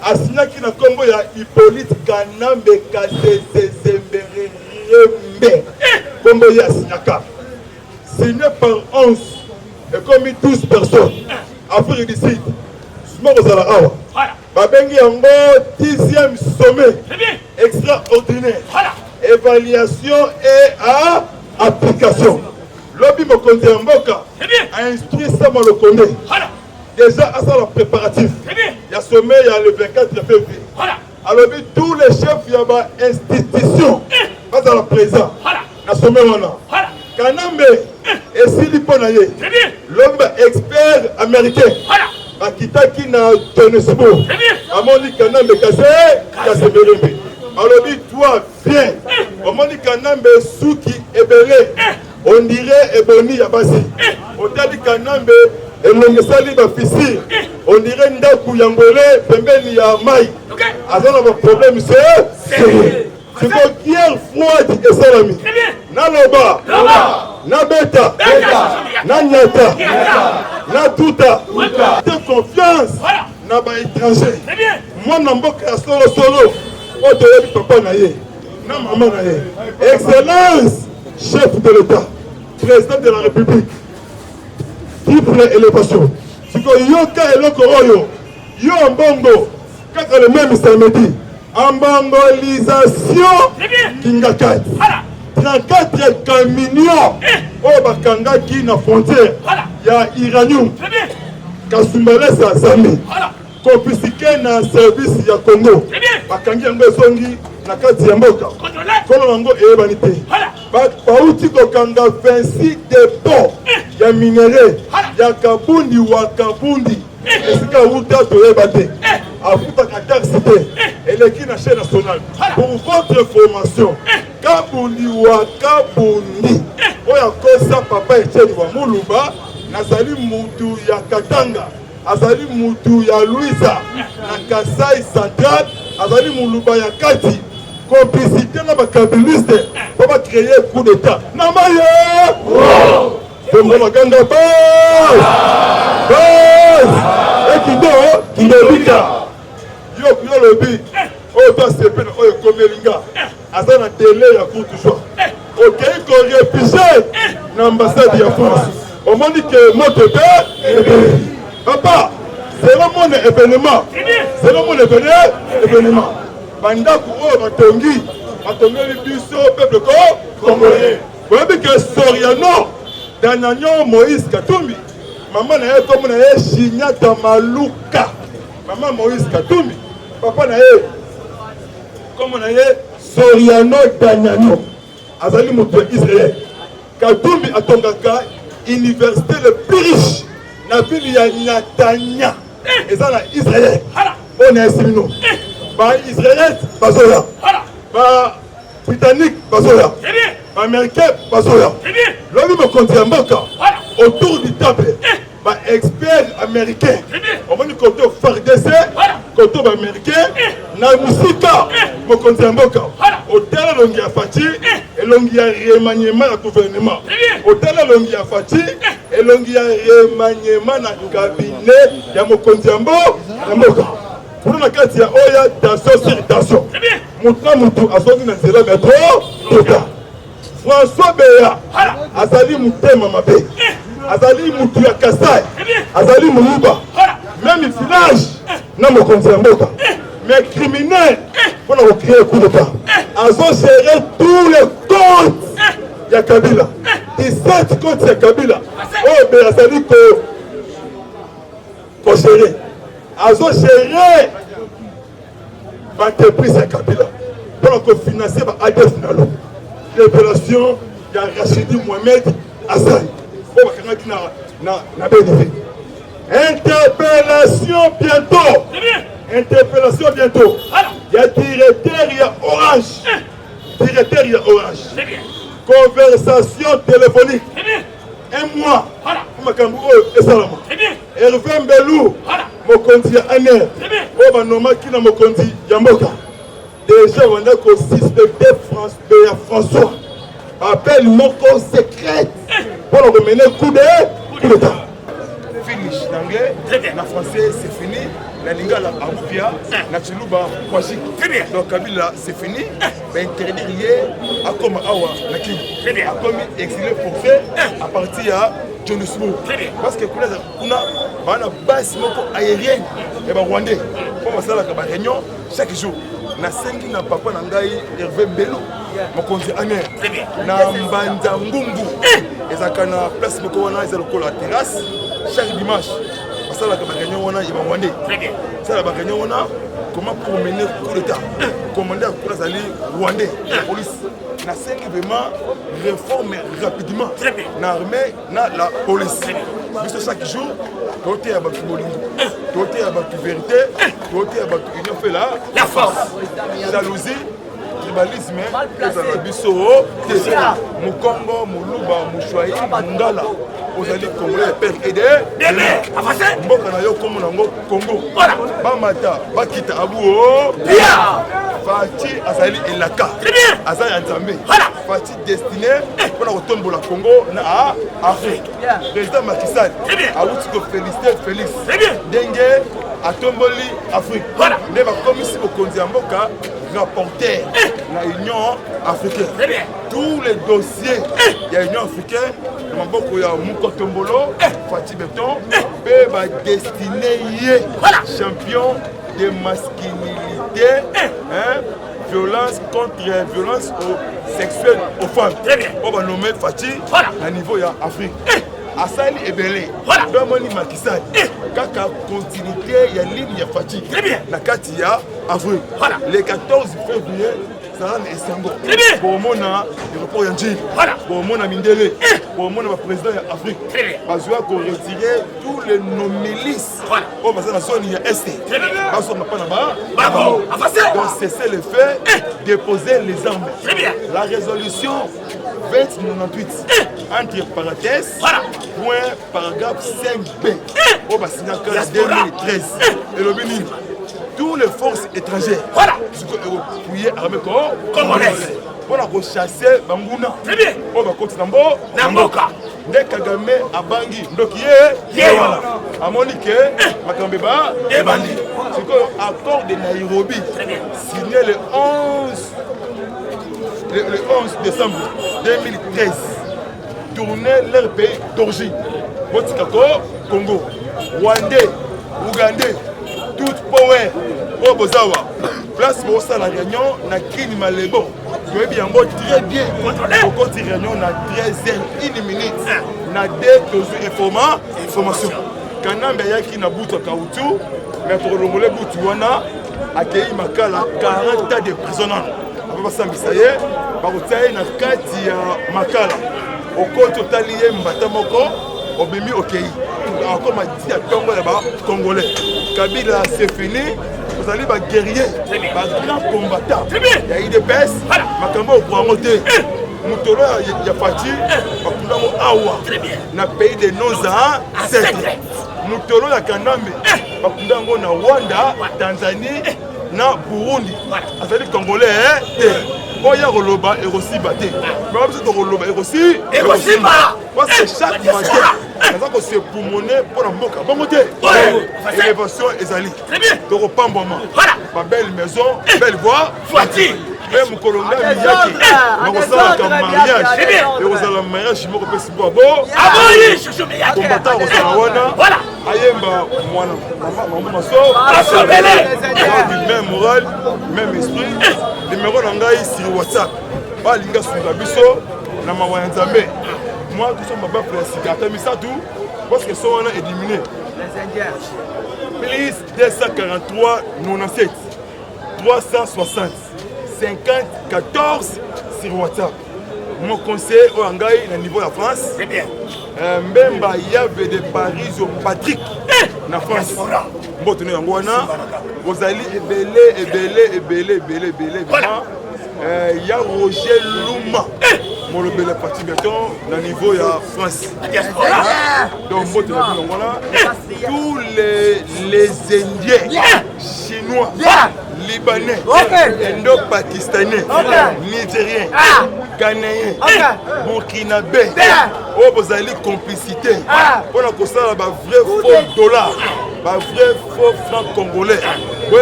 [SPEAKER 7] asignaki na kombo ya Hippolyte Kanambe Kasemberembe kombo ya signaka signé par 11 et comme 12 personnes Afrique du Sud Sumoko Zala awa babengi yango 10e sommet extraordinaire évaluation et application Lobby Mokonzi ya mboka a instruit Sama Lokonde déjà à ça le préparatif il y a sommet il y a le 24 février alors tous les chefs il y a institution pas à la présent na sommet wana Kanambe et Siliponaye l'homme expert américain akitaki na Johannesburg amoni Kanambe Kasemberembe alors toi viens amoni Kanambe Suki Ebele on dirait Eboni Yabasi otali Kanambe elongesali bafisir on dirait ndaku yangole pembeni ya mai azana ba problème c'est que guerre froide et salami na loba na beta na nyata na tuta de confiance na ba étranger moi na mboka ya solo oto yebi papa na ye na maman na ye excellence chef de l'État président de la République triple élévation siko yoka eloko oyo yo mbongo kaka le même samedi embangolisation kingakati 34 camions oyo bakangaki na frontière ya Iranium Kasumbalesa Zami confisqué na service ya Congo bakangi yango ezongi na kati ya mboka kono yango eyebani te bauti kokanga 26 dépôts ya minere ya Kabundi wa Kabundi esika uta toyeba te afutaka taxe te eleki na chaîne nationale pour votre information Kabundi wa Kabundi oyo akosa papa Etienne Wamulumba nazali mutu ya Katanga azali mutu ya Luisa na Kasai Central azali muluba ya kati complicité na bakabiliste pour va créer coup d'état na maye tombo maganda bas et kindo bika yo lobi oyo to sepe na oyo komelinga aza na délai ya courte joie okei korepise na ambassade ya France omoni ke moto te papa zelo mona événement bandako oyo batongeli biso peuple congolais boyebi ke Soriano Dananyo Moïse Katumbi mama na ye kombo na ye Shinyata Maluka mama Moïse Katumbi papa na ye kombo na ye Soriano Dananyo azali moto ya Israël Katumbi atongaka université le plus riche na ville ya Nyatanya eza na Israël oyo na esimino ba Israël bazoya ba Britannique bazoya ba Américain bazoya lobi mokonzi ya mboka autour du table ba expert américain omoni koto FARDC koto ba américain na musika mokonzi ya mboka otala longi ya Fati elongi ya remaniement na gouvernement otala longi ya Fati elongi ya remaniement na cabinet ya mokonzi ya mboka pour na kati ya oya tension sur tension mutu azongi na nzela metro tota François Beya azali mutema mabe azali mutu ya Kasai azali muluba même village na mokonzi ya mboka mais criminel pour na créer coup d'état azo gérer tous les comptes ya Kabila 17 comptes ya Kabila oh Beya azali ko gérer azo gérer l'entreprise ya Kabila pour financer ba ADF nalo révélation de Rachidi Mohamed Hassan. Pour na BDV. Interpellation bientôt. Interpellation bientôt. Il y a directeur, il y a Orange. Directeur, il y a Orange. Conversation téléphonique. Un mois. Hervé Mbelou. Mokonzi ya Aner. Oba Noma Kina Mokonzi Yamboka. Déjà, on a qu'au système de François. Appelle mon corps secret pour le mener coup d'état.
[SPEAKER 5] Finish l'anglais, la français c'est fini, la lingala Aboupia, la Chiluba Kwajik. Donc Kabila c'est fini, mais interdit lié à comme Awa, la Kim. A comme exilé pour faire à partir de Johannesburg. Parce que kuna bana base aérienne et rwandais. Pour ça la réunion chaque jour. Na sengi na papa na ngai Hervé Mbelou mokonzi Aner na Mbanda Ngumbu ezaka na place moko wana eza lokola terrasse chaque dimanche basala ka bagagnon wana iba wande sala bagagnon wana comment pour mener coup d'état commander pour zali rwandais la police na sengi vraiment réforme rapidement na armée na la police juste chaque jour côté ya batu bolingo côté ya batu vérité côté ya batu union fait la force jalousie tribalisme ezala biso Mukongo Muluba Mushwayi Mungala ozali congolais père aidé mboka na yo komo nango Congo bamata bakita abuo Fati azali elaka azali Nzambe Fati destiné pour kotombola Congo na Afrique président Macky Sall awuti ko féliciter Félix ndenge atomboli Afrique nde bakomisi bokonzi ya mboka rapporteur la Union africaine. Tous les dossiers de l'Union africaine, il y a Mukotombolo, Fatih Beton, destiné champion de masculinité, violence contre violence sexuelle aux femmes. On va nommer Fatih à niveau de l'Afrique. Asali Ebele, Domoni Macky Sall, kaka continuité ya ligne ya Fati. Na kati ya Afrique. Le 14 février, ça va Esango. Pour mona aéroport Yanjil. Pour mona Mindele. Pour mona président ya Afrique. Bazwa ko retirer tous les milices. On va dans la zone ya Est. Baso na pas na ba. Donc cesser le fait, déposer les armes. La résolution 2098 entre parenthèses point paragraphe 5B au Bassignaka 2013 et le ministre toutes les forces étrangères fouillées armées congolaises pour la rechasser Banguna au Bakoti Namboka Ndé Kagame Abangi Ndokiye Yewana Amonike Makambeba Ebandi c'est que accord de Nairobi signé le 11
[SPEAKER 7] le 11 décembre 2013, tourner leur pays d'origine. Botikako, Congo, Rwandais, Ougandais, tout power, Obozawa. Place pour ça la réunion, na Kini Malebo. Vous avez bien très bien contrôlé. Au côté réunion, na 13h, 1 minute. Na 2 information. Quand on a qui na bouto kautu, mais pour le mole boutu wana, accueilli makala 40 ans de prisonniers. Après ça, misaye, par contre, na kati ya makala. Au côté talié mbatamoko, obimi okei. Encore m'a dit à Congo là-bas, Congolais. Kabila c'est fini. Vous allez les guerriers, les grands combattants. Il y a eu des baisses, Makambo pour monter. Moutolo, il y a Fati, Makundamo Awa. Dans le pays de Noza, c'est Moutolo, il y a Kanambe, Makundamo na Rwanda, Tanzanie, na Burundi. C'est-à-dire Congolais, Oya Roloba et aussi Baté. Mais on peut Roloba et aussi parce que chaque matin, c'est pour monnaie pour la moka. Bon côté, élévation et Zali. Donc au Pamboma, ma belle maison, belle voix, Fati. Même Colomba Miyaki, on a un mariage. Et on a un mariage, je me rappelle si bon. Combattant au Salawana, Ayemba, moi, maman, soeur, même moral, même esprit. Numéro d'Angaï sur WhatsApp. Pas l'inga sur la biso, na maman Nzambe. Moi, tout ça m'a pas précisé. Mais ça tout, parce que ça on a éliminé. Les Indiens. Plus 243 97 360 50 14 sur WhatsApp. Mon conseil au Angaï, au niveau de la France. C'est bien. Même il y avait des paris au Patrick. Na France. Bon, tenez en Guana. Vous allez ébélé. Il y a Roger Louma. Mon le bel parti béton dans le niveau de la France. Donc, bon, tenez en Guana. Tous les Indiens, Chinois, Libanais, Indo-Pakistanais, Nigériens, Ghanéens, Burkinabés, vous avez complicité. Pour la cosa, il y a vrai faux dollar, vrai faux franc congolais. Oui,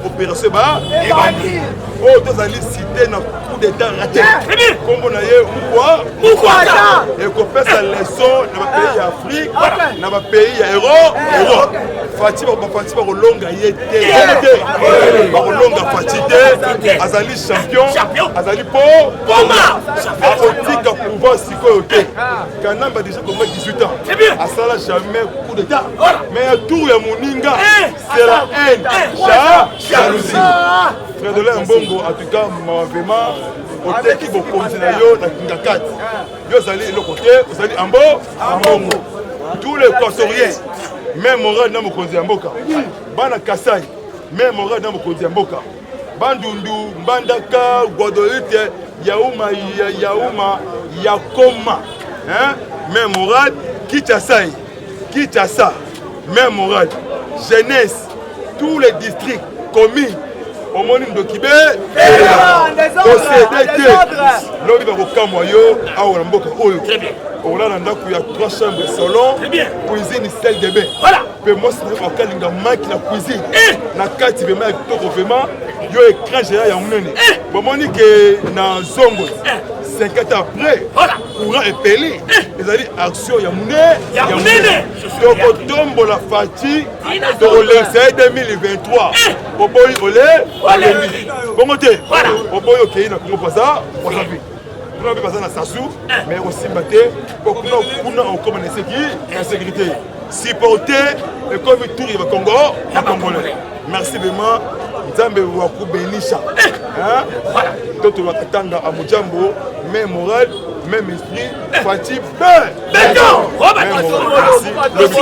[SPEAKER 7] opération. Vous allez citer un coup d'état raté. Comme on a eu et qu'on fait sa leçon dans le pays d'Afrique, dans le pays d'Europe. Fatima Rolonga Rolonga Fatite, Azali champion, Azali Poma, Aotika pouvoir psychoté. Kanamba déjà comme 18 ans. Asala jamais coup d'état. Mais tout le Moninga, c'est la haine, jalousie. Frère de Mbongo, en tout cas, vraiment, côté qui vous continuez dans Kinga 4. Vous allez le côté, vous allez en Mbongo. Tous les Équatoriens. Même Moral dans mon Mboka. Bana Kasai, même Moral dans mon Mboka. Bandundu, Mbandaka, Guadeloupe, Yaouma, Yakoma. Même Moral, Kinshasa, même Moral. Jeunesse, tous les districts, communes, au monde de Kibé, l'homme va au Kamoyo, à Ouamboka. On a 3 chambres salon, cuisine, salle de bain. Mais moi, c'est un cas qui la cuisine. La carte, il y a un écran géant. Bon, on dit que dans Zongo, 5 ans après, courant est pelé. Les alliés action, il y a Moune. Donc, on tombe la fatigue de l'essai 2023. Pour Boy Olé, bon, on dit, pour Boy Okei, on va ça, on va on a besoin de Sassou, mais aussi pour qu'on ait la sécurité. Supporter le Covid Tour au Congo, à Congolais. Merci vraiment. Nzambe waku benisha. Toto wakatanga à Mujambo, même moral, même esprit, Fatih, béton. Merci.